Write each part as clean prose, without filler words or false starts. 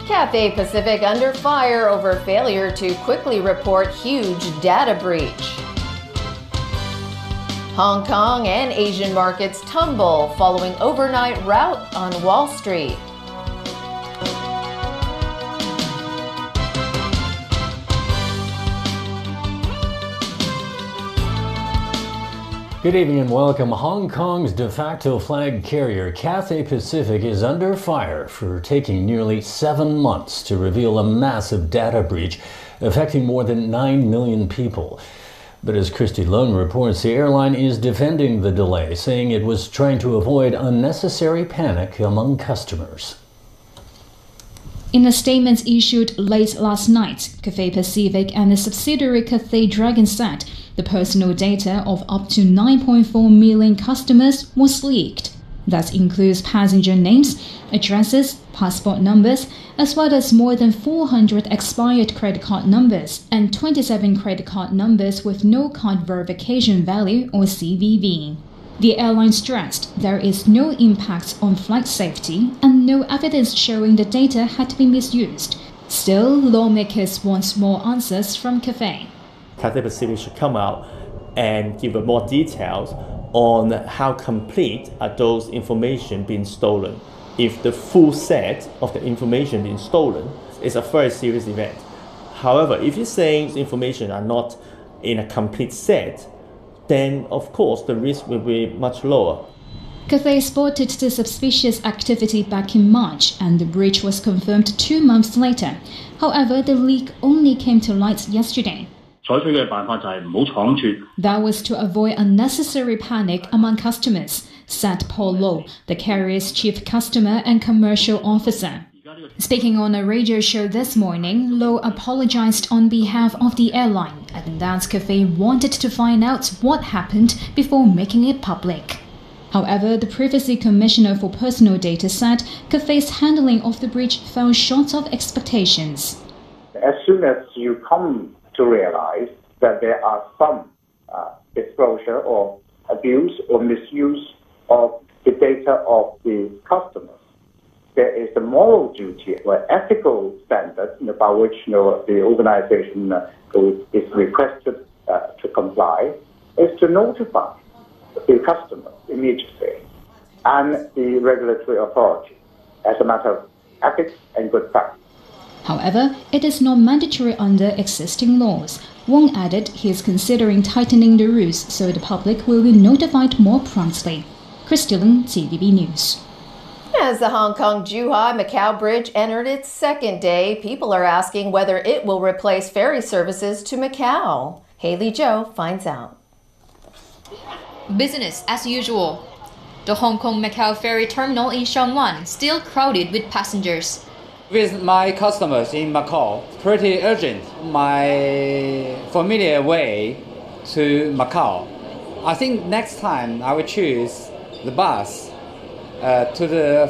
Cathay Pacific under fire over failure to quickly report huge data breach. Hong Kong and Asian markets tumble following overnight rout on Wall Street. Good evening and welcome. Hong Kong's de facto flag carrier Cathay Pacific is under fire for taking nearly 7 months to reveal a massive data breach affecting more than 9 million people. But as Christy Leung reports, the airline is defending the delay, saying it was trying to avoid unnecessary panic among customers. In a statement issued late last night, Cathay Pacific and its subsidiary Cathay Dragon said the personal data of up to 9.4 million customers was leaked. That includes passenger names, addresses, passport numbers, as well as more than 400 expired credit card numbers and 27 credit card numbers with no card verification value or CVV. The airline stressed there is no impact on flight safety and no evidence showing the data had been misused. Still, lawmakers want more answers from Cathay. Cathay Pacific should come out and give more details on how complete are those information being stolen. If the full set of the information being stolen is a very serious event. However, if you're saying information are not in a complete set, then of course the risk will be much lower. Cathay spotted the suspicious activity back in March and the breach was confirmed 2 months later. However, the leak only came to light yesterday. That was to avoid unnecessary panic among customers, said Paul Low, the carrier's chief customer and commercial officer. Speaking on a radio show this morning, Low apologized on behalf of the airline, adding that Cathay wanted to find out what happened before making it public. However, the Privacy Commissioner for Personal Data said Cathay's handling of the breach fell short of expectations. As soon as you come to realize that there are some disclosure or abuse or misuse of the data of the customers, there is a moral duty or ethical standard by which the organization is requested to comply, is to notify the customer immediately and the regulatory authority as a matter of ethics and good practice. However, it is not mandatory under existing laws. Wong added he is considering tightening the rules so the public will be notified more promptly. Christy Leung, TVB News. As the Hong Kong-Zhuhai-Macau Bridge entered its second day, people are asking whether it will replace ferry services to Macau. Haley Zhou finds out. Business as usual. The Hong Kong-Macau ferry terminal in Sheung Wan still crowded with passengers. With my customers in Macau, pretty urgent. My familiar way to Macau. I think next time I will choose the bus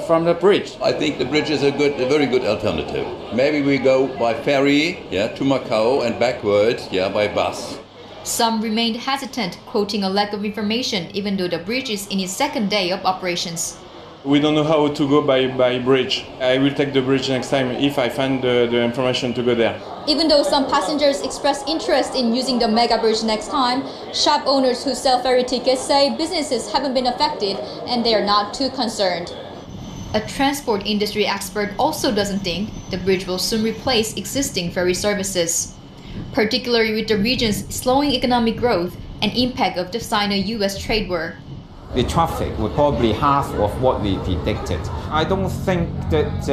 from the bridge. I think the bridge is a very good alternative. Maybe we go by ferry, to Macau and backwards, by bus. Some remained hesitant, quoting a lack of information, even though the bridge is in its second day of operations. We don't know how to go by bridge. I will take the bridge next time if I find the information to go there. Even though some passengers express interest in using the mega bridge next time, shop owners who sell ferry tickets say businesses haven't been affected and they are not too concerned. A transport industry expert also doesn't think the bridge will soon replace existing ferry services, particularly with the region's slowing economic growth and impact of the Sino-US trade war. The traffic will probably half of what we predicted. I don't think that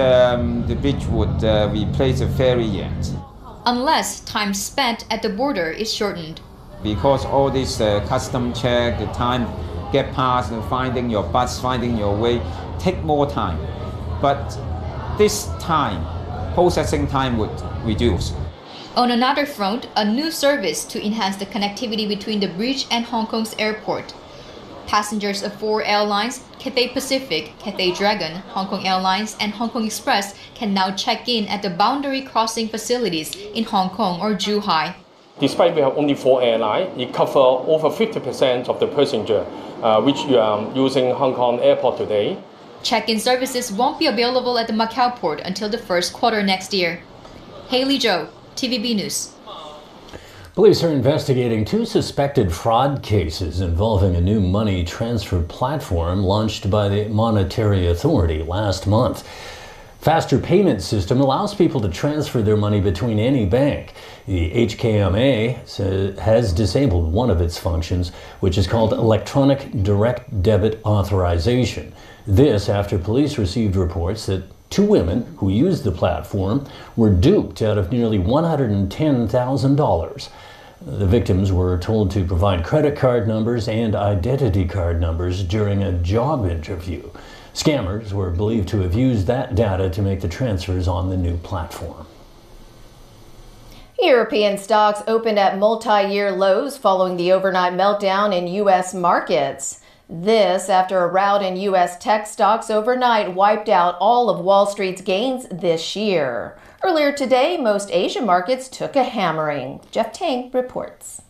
the bridge would replace the ferry yet. Unless time spent at the border is shortened. Because all this custom check, the time get past and finding your bus, finding your way, take more time. But this time, processing time would reduce. On another front, a new service to enhance the connectivity between the bridge and Hong Kong's airport. Passengers of 4 airlines, Cathay Pacific, Cathay Dragon, Hong Kong Airlines, and Hong Kong Express can now check in at the boundary crossing facilities in Hong Kong or Zhuhai. Despite we have only 4 airlines, it covers over 50% of the passenger which you are using Hong Kong airport today. Check-in services won't be available at the Macau port until the first quarter next year. Haley Zhou, TVB News. Police are investigating 2 suspected fraud cases involving a new money transfer platform launched by the Monetary Authority last month. Faster payment system allows people to transfer their money between any bank. The HKMA has disabled one of its functions, which is called electronic direct debit authorization. This after police received reports that 2 women who used the platform were duped out of nearly $110,000. The victims were told to provide credit card numbers and identity card numbers during a job interview. Scammers were believed to have used that data to make the transfers on the new platform. European stocks opened at multi-year lows following the overnight meltdown in U.S. markets. This after a rout in U.S. tech stocks overnight wiped out all of Wall Street's gains this year. Earlier today, most Asian markets took a hammering. Jeff Tang reports.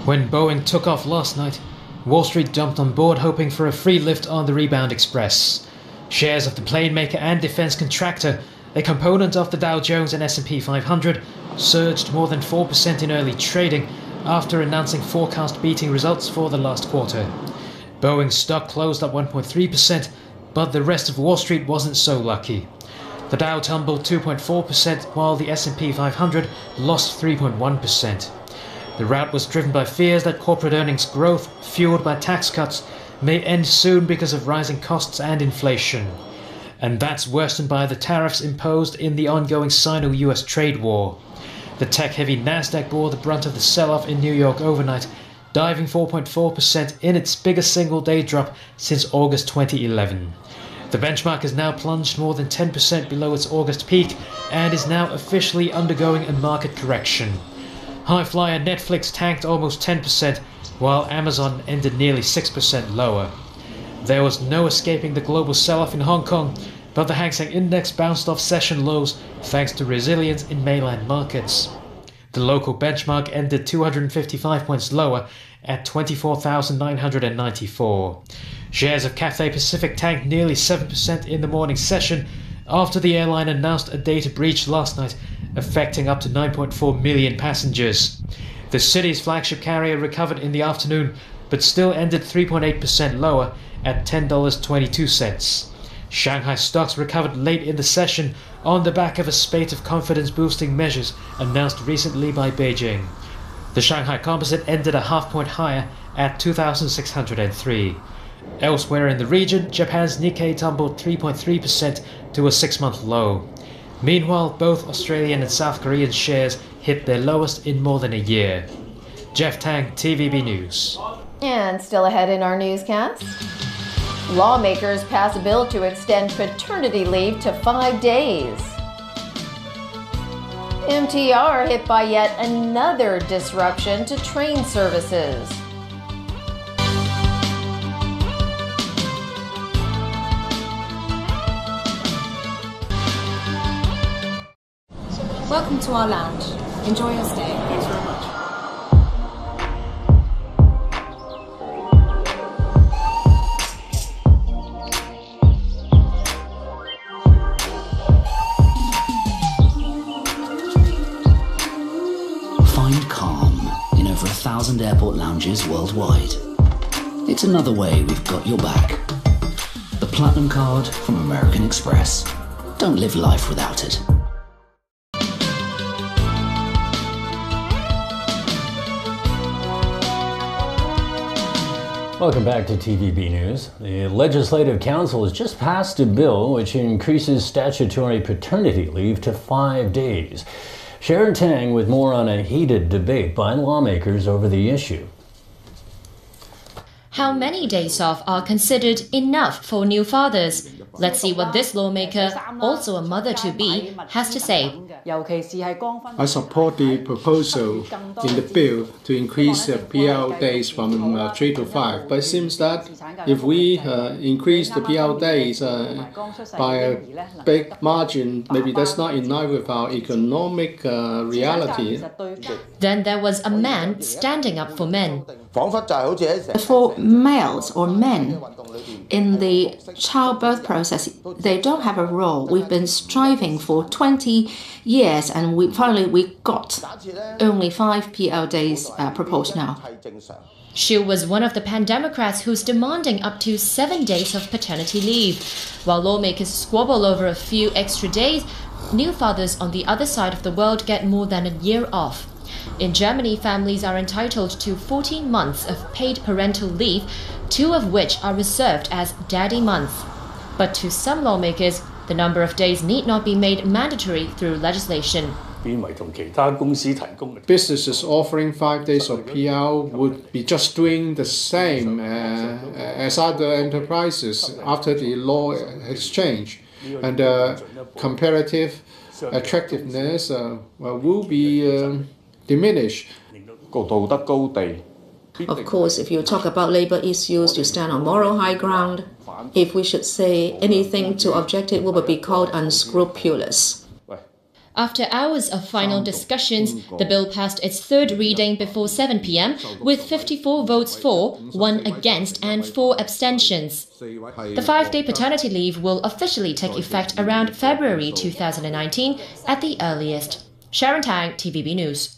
When Boeing took off last night, Wall Street jumped on board hoping for a free lift on the rebound express. Shares of the plane maker and defense contractor, a component of the Dow Jones and S&P 500, surged more than 4% in early trading after announcing forecast-beating results for the last quarter. Boeing's stock closed up 1.3%, but the rest of Wall Street wasn't so lucky. The Dow tumbled 2.4%, while the S&P 500 lost 3.1%. The rout was driven by fears that corporate earnings growth, fueled by tax cuts, may end soon because of rising costs and inflation. And that's worsened by the tariffs imposed in the ongoing Sino-US trade war. The tech-heavy Nasdaq bore the brunt of the sell-off in New York overnight, diving 4.4% in its biggest single-day drop since August 2011. The benchmark has now plunged more than 10% below its August peak and is now officially undergoing a market correction. High-flyer Netflix tanked almost 10%, while Amazon ended nearly 6% lower. There was no escaping the global sell-off in Hong Kong, but the Hang Seng Index bounced off session lows thanks to resilience in mainland markets. The local benchmark ended 255 points lower at 24,994. Shares of Cathay Pacific tanked nearly 7% in the morning session after the airline announced a data breach last night affecting up to 9.4 million passengers. The city's flagship carrier recovered in the afternoon, but still ended 3.8% lower at $10.22. Shanghai stocks recovered late in the session on the back of a spate of confidence-boosting measures announced recently by Beijing. The Shanghai Composite ended a half-point higher at 2,603. Elsewhere in the region, Japan's Nikkei tumbled 3.3% to a 6-month low. Meanwhile, both Australian and South Korean shares hit their lowest in more than a year. Jeff Tang, TVB News. And still ahead in our newscast, lawmakers pass a bill to extend paternity leave to 5 days. MTR hit by yet another disruption to train services. Welcome to our lounge. Enjoy your stay. Thanks very much. Find calm in over 1,000 airport lounges worldwide. It's another way we've got your back. The Platinum Card from American Express. Don't live life without it. Welcome back to TVB News. The Legislative Council has just passed a bill which increases statutory paternity leave to 5 days. Sharon Tang with more on a heated debate by lawmakers over the issue. How many days off are considered enough for new fathers? Let's see what this lawmaker, also a mother-to-be, has to say. I support the proposal in the bill to increase the PL days from 3 to 5. But it seems that if we increase the PL days by a big margin, maybe that's not in line with our economic reality. Then there was a man standing up for men. For males or men in the childbirth process, they don't have a role. We've been striving for 20 years and we got only 5 PL days proposed now. Xu was one of the pan-Democrats who's demanding up to 7 days of paternity leave. While lawmakers squabble over a few extra days, new fathers on the other side of the world get more than a year off. In Germany, families are entitled to 14 months of paid parental leave, 2 of which are reserved as daddy months. But to some lawmakers, the number of days need not be made mandatory through legislation. Businesses offering 5 days of PL would be just doing the same as other enterprises after the law has changed. And comparative attractiveness will be diminished. Of course, if you talk about labor issues, you stand on moral high ground. If we should say anything to object, it will be called unscrupulous. After hours of final discussions, the bill passed its third reading before 7 p.m. with 54 votes for, 1 against and 4 abstentions. The 5-day paternity leave will officially take effect around February 2019 at the earliest. Sharon Tang, TVB News.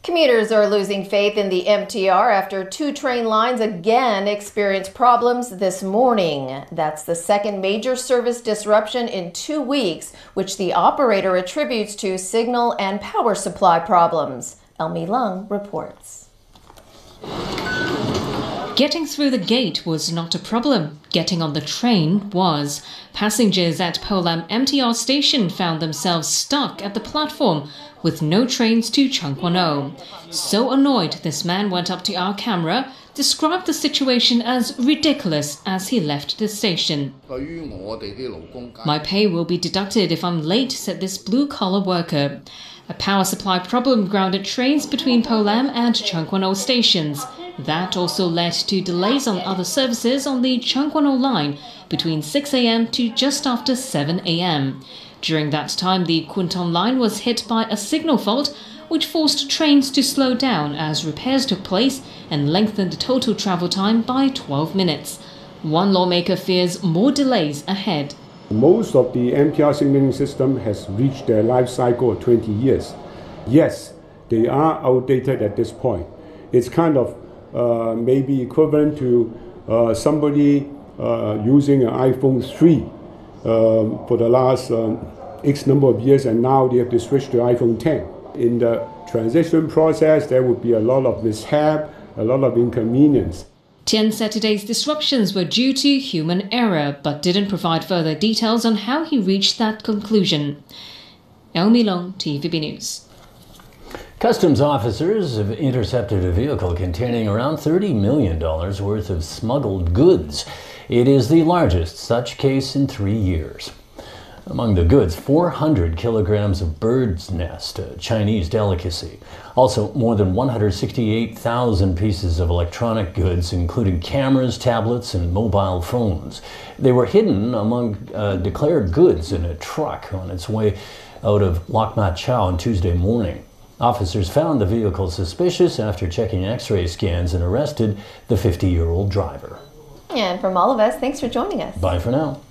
Commuters are losing faith in the MTR after 2 train lines again experienced problems this morning. That's the second major service disruption in 2 weeks, which the operator attributes to signal and power supply problems. Elmi Lung reports. Getting through the gate was not a problem. Getting on the train was. Passengers at Polam MTR station found themselves stuck at the platform with no trains to Changwon-o. So annoyed, this man went up to our camera, described the situation as ridiculous as he left the station. My pay will be deducted if I'm late, said this blue-collar worker. A power supply problem grounded trains between Polam and Changwon-o stations. That also led to delays on other services on the Changwon-o line between 6 a.m. to just after 7 a.m. During that time, the Kwun-tong line was hit by a signal fault, which forced trains to slow down as repairs took place and lengthened the total travel time by 12 minutes. One lawmaker fears more delays ahead. Most of the MTR signaling system has reached their life cycle of 20 years. Yes, they are outdated at this point. It's kind of maybe equivalent to somebody using an iPhone 3 for the last X number of years, and now they have to switch to iPhone 10. In the transition process, there would be a lot of mishap, a lot of inconvenience. Tian said today's disruptions were due to human error, but didn't provide further details on how he reached that conclusion. Elmi Long, TVB News. Customs officers have intercepted a vehicle containing around $30 million worth of smuggled goods. It is the largest such case in 3 years. Among the goods, 400 kilograms of bird's nest, a Chinese delicacy. Also, more than 168,000 pieces of electronic goods, including cameras, tablets, and mobile phones. They were hidden among declared goods in a truck on its way out of Lok Ma Chau on Tuesday morning. Officers found the vehicle suspicious after checking X-ray scans and arrested the 50-year-old driver. And from all of us, thanks for joining us. Bye for now.